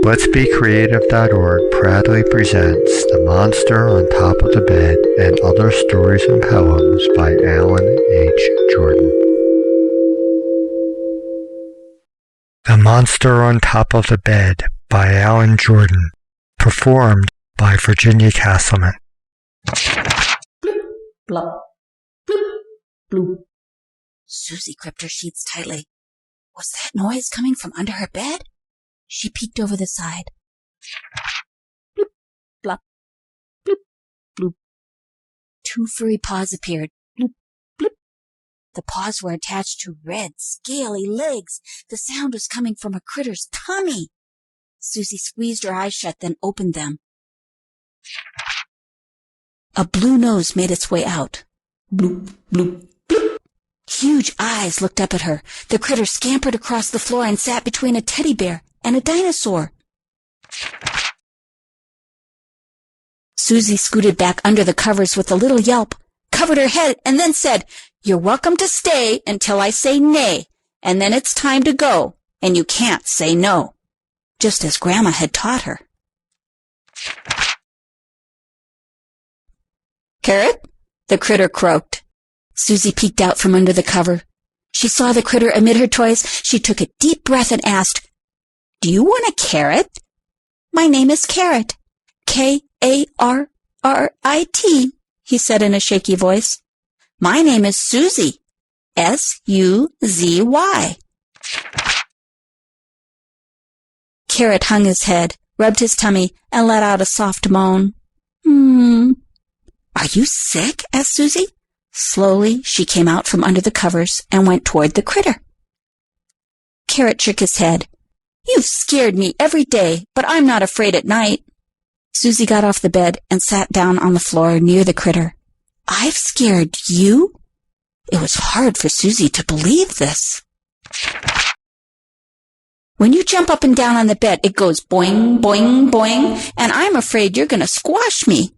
Let'sBeCreative.org proudly presents The Monster on Top of the Bed and Other Stories and Poems by Alan H. Jordan. The Monster on Top of the Bed by Alan Jordan, performed by Virginia Castleman. Bloop, blop, bloop, bloop. Suzy gripped her sheets tightly. Was that noise coming from under her bed? She peeked over the side. Bloop, blop, bloop, bloop. Two furry paws appeared. Bloop, bloop. The paws were attached to red, scaly legs. The sound was coming from a critter's tummy. Suzy squeezed her eyes shut, then opened them. A blue nose made its way out. Bloop, bloop, bloop. Huge eyes looked up at her. The critter scampered across the floor and sat between a teddy bear and a dinosaur. Suzy scooted back under the covers with a little yelp, covered her head, and then said, "You're welcome to stay until I say nay, and then it's time to go, and you can't say no," just as Grandma had taught her. "Karrit?" the critter croaked. Suzy peeked out from under the cover. She saw the critter amid her toys. She took a deep breath and asked, "Do you want a carrot?" "My name is Karrit. Karrit, he said in a shaky voice. "My name is Suzy. Suzy." Karrit hung his head, rubbed his tummy, and let out a soft moan. "Are you sick?" asked Suzy. Slowly, she came out from under the covers and went toward the critter. Karrit shook his head. "You've scared me every day, but I'm not afraid at night." Suzy got off the bed and sat down on the floor near the critter. "I've scared you?" It was hard for Suzy to believe this. "When you jump up and down on the bed, it goes boing, boing, boing, and I'm afraid you're going to squash me.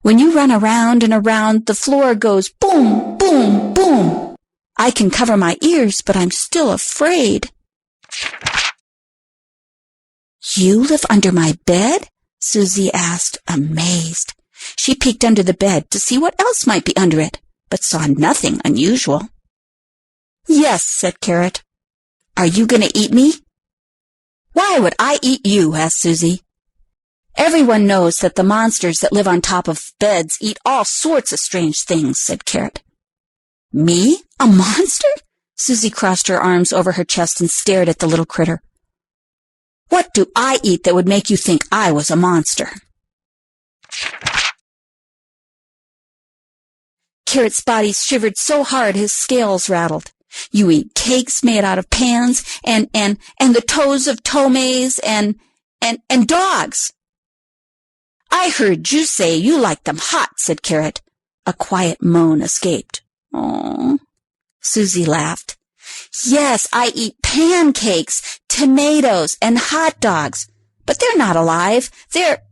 When you run around and around, the floor goes boom, boom, boom. I can cover my ears, but I'm still afraid." "You live under my bed?" Suzy asked, amazed. She peeked under the bed to see what else might be under it, but saw nothing unusual. "Yes," said Karrit. "Are you going to eat me?" "Why would I eat you?" asked Suzy. "Everyone knows that the monsters that live on top of beds eat all sorts of strange things," said Karrit. "Me? A monster?" Suzy crossed her arms over her chest and stared at the little critter. "What do I eat that would make you think I was a monster?" Karrit's body shivered so hard his scales rattled. "You eat cakes made out of pans and the toes of tomays and dogs." "I heard you say you like them hot," said Karrit. A quiet moan escaped. "Oh," Suzy laughed. "Yes, I eat pancakes, tomatoes, and hot dogs, but they're not alive. They're—"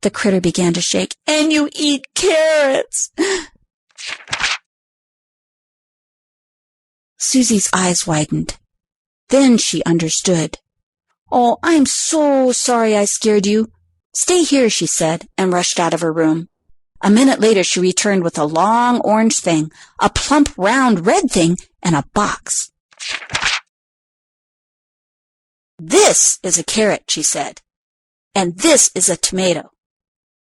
The critter began to shake. "And you eat carrots." Suzy's eyes widened. Then she understood. "Oh, I'm so sorry I scared you. Stay here," she said, and rushed out of her room. A minute later she returned with a long orange thing, a plump round red thing, and a box. "This is a carrot," she said, "and this is a tomato.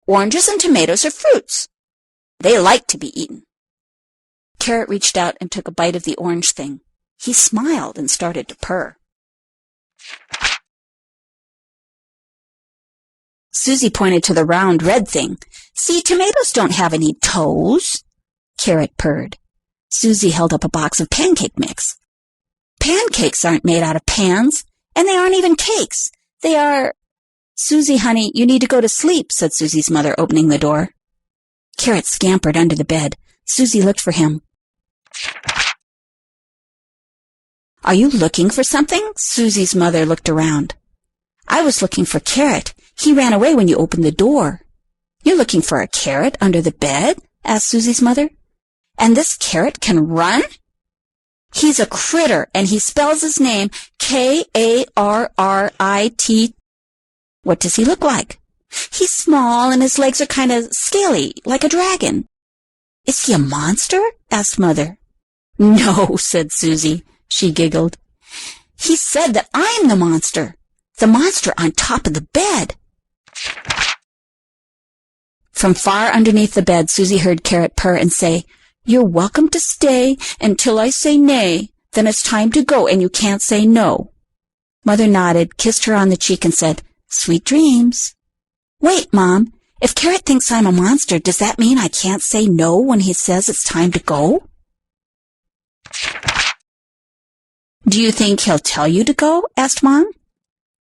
Oranges and tomatoes are fruits. They like to be eaten." Karrit reached out and took a bite of the orange thing. He smiled and started to purr. Suzy pointed to the round red thing. "See, tomatoes don't have any toes." Karrit purred. Suzy held up a box of pancake mix. "Pancakes aren't made out of pans, and they aren't even cakes. They are—" "Suzy, honey, you need to go to sleep," said Suzy's mother, opening the door. Karrit scampered under the bed. Suzy looked for him. "Are you looking for something?" Suzy's mother looked around. "I was looking for Karrit. He ran away when you opened the door." "You're looking for a carrot under the bed?" asked Suzy's mother. "And this carrot can run?" "He's a critter, and he spells his name Karrit. What does he look like? He's small and his legs are kind of scaly, like a dragon. Is he a monster? Asked Mother. No, said Suzy. She giggled. He said that I'm the monster on top of the bed. From far underneath the bed, Suzy heard Karrit purr and say, You're welcome to stay until I say nay. Then it's time to go and you can't say no. Mother nodded, kissed her on the cheek and said, Sweet dreams. Wait, Mom, if Karrit thinks I'm a monster, does that mean I can't say no when he says it's time to go? Do you think he'll tell you to go? Asked Mom.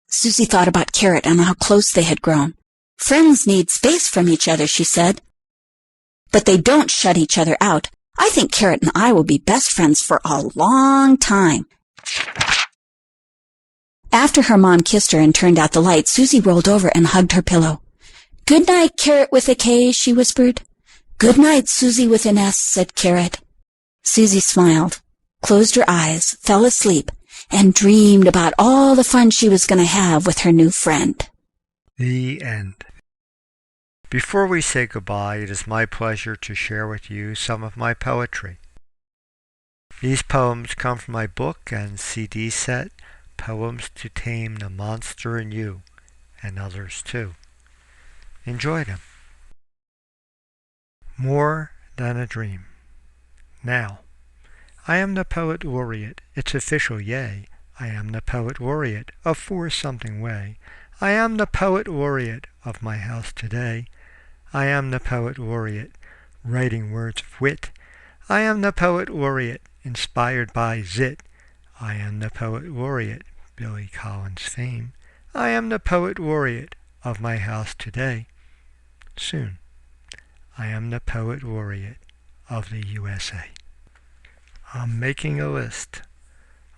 Suzy thought about Karrit and how close they had grown. Friends need space from each other, she said. But they don't shut each other out. I think Karrit and I will be best friends for a long time. After her mom kissed her and turned out the light, Suzy rolled over and hugged her pillow. Good night, Karrit with a K, she whispered. Good night, Suzy with an S, said Karrit. Suzy smiled, closed her eyes, fell asleep, and dreamed about all the fun she was going to have with her new friend. The end. Before we say goodbye, it is my pleasure to share with you some of my poetry. These poems come from my book and CD set, Poems to Tame the Monster in You, and others too. Enjoy them. More than a dream. Now, I am the Poet Laureate, it's official, yay. I am the Poet Laureate of For-Something Way. I am the Poet Laureate of my house today. I am the Poet Laureate, writing words of wit. I am the Poet Laureate, inspired by Zit. I am the Poet Laureate, Billy Collins fame. I am the Poet Laureate of my house today. Soon, I am the Poet Laureate of the USA. I'm making a list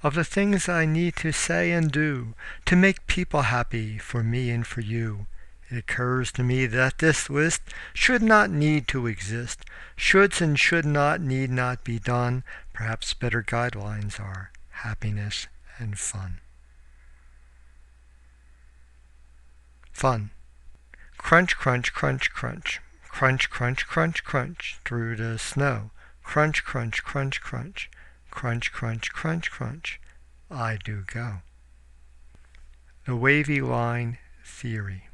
of the things I need to say and do to make people happy for me and for you. It occurs to me that this list should not need to exist. Shoulds and should not need not be done. Perhaps better guidelines are happiness and fun. Fun. Crunch, crunch, crunch, crunch. Crunch, crunch, crunch, crunch through the snow. Crunch, crunch, crunch, crunch. Crunch, crunch, crunch, crunch. I do go. The wavy line theory.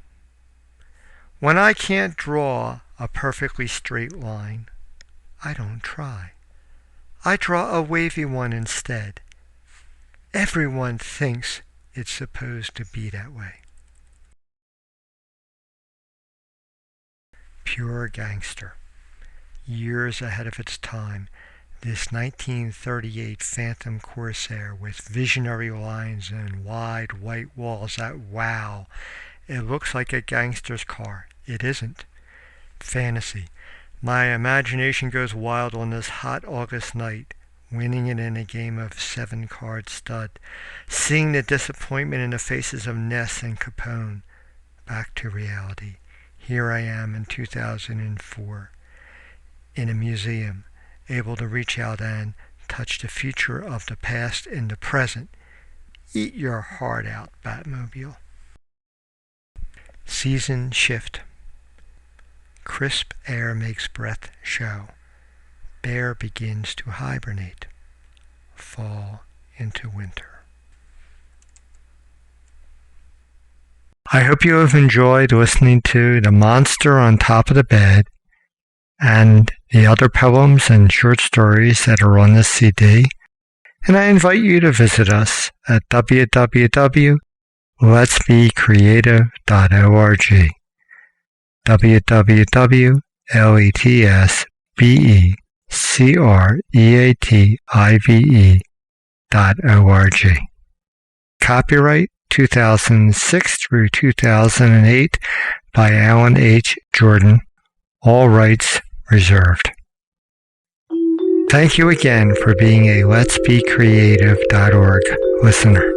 When I can't draw a perfectly straight line, I don't try. I draw a wavy one instead. Everyone thinks it's supposed to be that way. Pure gangster. Years ahead of its time, this 1938 Phantom Corsair with visionary lines and wide white walls that wow. It looks like a gangster's car. It isn't. Fantasy. My imagination goes wild on this hot August night, winning it in a game of 7-card stud, seeing the disappointment in the faces of Ness and Capone. Back to reality. Here I am in 2004, in a museum, able to reach out and touch the future of the past in the present. Eat your heart out, Batmobile. Season shift. Crisp air makes breath show. Bear begins to hibernate. Fall into winter. I hope you have enjoyed listening to The Monster on Top of the Bed and the other poems and short stories that are on this CD, and I invite you to visit us at www.letsbecreative.org www.letsbecreative.org. Copyright 2006 through 2008 by Alan H. Jordan. All rights reserved. Thank you again for being a letsbecreative.org listener.